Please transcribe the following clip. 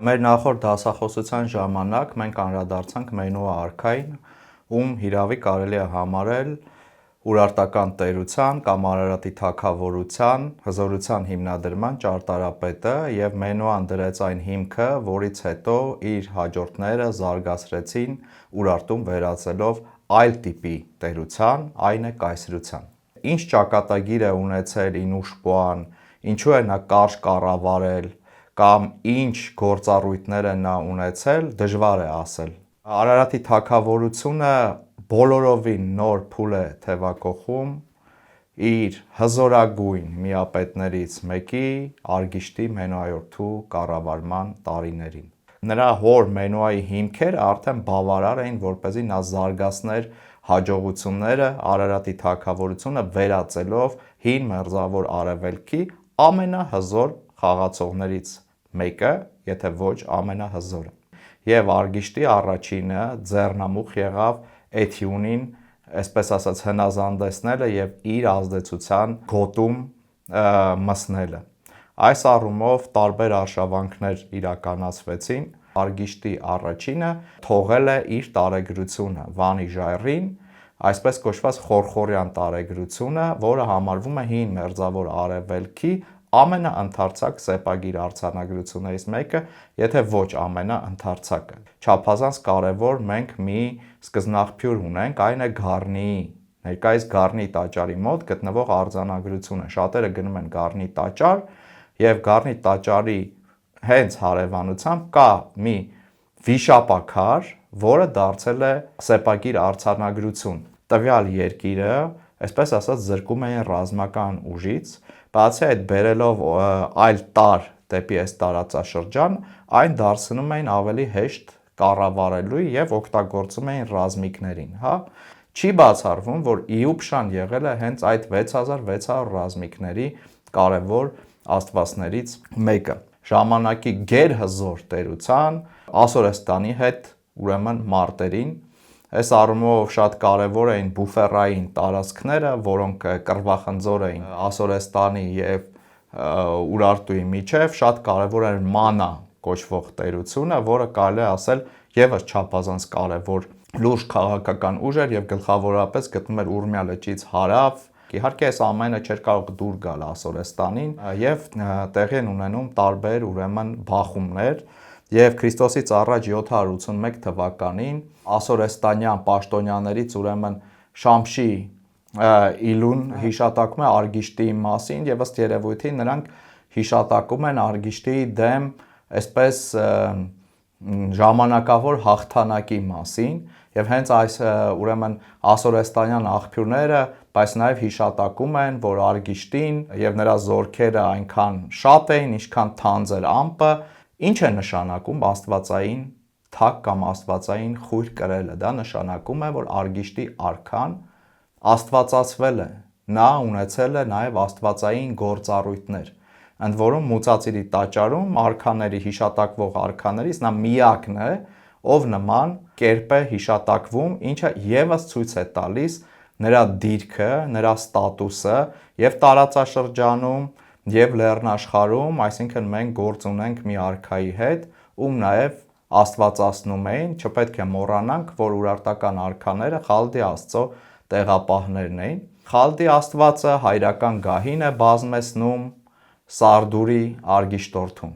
Մեր նախորդ դասախոսության ժամանակ մենք անդրադարձանք Մենուա արքային, ում հիրավի կարելի է համարել Ուրարտական տերության կամ Արարատի թագավորության հզորության հիմնադրման ճարտարապետը և Մենուան դրեց այն հիմքը, որից հետո իր հաջորդները զարգացրեցին Ուրարտուն վերածելով այլ տիպի տերության, այն է կայսրության։ Ինչ ճակատագիր է ունեցել Ինուշպոան, ինչու է նա կարճ կառավարել կամ ինչ գործառույթներ է նա ունեցել, դժվար է ասել։ Արարատի թագավորությունը բոլորովին նոր փուլ է թևակողում իր հզորագույն միապետներից մեկի Արգիշտի Մենուայորդու կառավարման տարիներին։ Նրա հոր Մենուայի հիմքերը արդեն բավարար էին, որպեսզի նա զարգացներ հաջողությունները Արարատի թագավորությունը վերածելով Հին Մերձավոր Արևելքի ամենահզոր խաղացողներից մեկը, եթե ոչ ամենահզորը։ Եվ Արգիշտի առաջինը ձեռնամուխ եղավ Էթիունին, այսպես ասած, հնազանդեցնելը և իր ազդեցության գոտում մսնելը։ Այս առումով տարբեր արշավանքներ իրականացվեցին։ Արգիշտի առաջինը թողել է իր տարեգրությունը Վանի ժայռին, այսպես կոչված խորխորյան տարեգրությունը, որը համարվում է Հին Մերձավոր Արևելքի ամենաընդարձակ սեպագիր արձանագրություններից մեկը, եթե ոչ ամենաընդարձակը։ Չափազանց կարևոր մենք մի սկզբնաղբյուր ունենք, այն է Գառնիի, ներկայիս Գառնիի տաճարի մոտ գտնվող արձանագրությունը։ Շատերը գնում են Գառնիի տաճար և Գառնիի տաճարի հենց հարևանությամբ կա մի վիշապաքար, որը դարձել է սեպագիր արձանագրություն։ Տվյալ երկիրը, այսպես ասած, զրկում էին ռազմական ուժից, բացի այդ բերելով այլ տարր դեպի այս տարածաշրջան, այն դարձնում էին ավելի հեշտ կառավարելու և օգտագործում էին ռազմիկներին, Չի բացառվում, որ Իուպշան եղել է հենց այդ 6600 ռազմիկների կարևոր աստվածներից մեկը։ Ժամանակի գերհզոր տերության Ասորեստանի հետ ուրեմն մարտերին, այս առումով շատ կարևոր էին բուֆերային տարածքները, որոնք կռվախնձոր էին Ասորեստանի և Ուրարտուի միջև, շատ կարևոր էր Մանա կոչվող տերությունը, որը կարելի է ասել ևս չափազանց կարևոր լուրջ քաղաքական ուժ էր և գլխավորապես գտնվում էր Ուրմիա լճից հարավ։ Իհարկե այս ամենը չէր կարող դուր գալ Ասորեստանին և տեղի են ունենում տարբեր ուրեմն բախումներ և Քրիստոսից առաջ 781 թվականին ասորեստանյան պաշտոնյաներից ուրեմն Շամշի Իլուն հիշատակում է Արգիշտի մասին և ըստ երևույթին նրանք հիշատակում են Արգիշտի դեմ այսպես ժամանակավոր հաղթանակի մասին և հենց այս ուրեմն ասորեստանյան աղբյուրները, բայց նաև հիշատակում են, որ Արգիշտին և նրա զորքերը այնքան շատ էին, ինչքան թանձր ամպը, ինչ է նշանակում աստվածային թակ կամ աստվածային խույր կրելը։ Դա նշանակում է, որ Արգիշտի արքան աստվածացվել է, նա ունեցել է նաև աստվածային գործառույթներ։ Ընդ որում Մուծածիրի տաճարում արքաների հիշատակվող արքաներից նա միակն է, ով նման կերպ է հիշատակվում, ինչը ևս ցույց է տալիս նրա դիրքը, նրա ստատուսը և տարածաշրջանում և լեռնաշխարհում, այսինքն մենք գործ ունենք մի արքայի հետ, ում նաև աստվածացնում էին, չպետք է մոռանանք, որ ուրարտական արքաները Խալդի Աստծո տեղապահներն էին։ Խալդի աստվածը հայրական գահին է բազմեցնում Սարդուրի Արգիշտորդուն։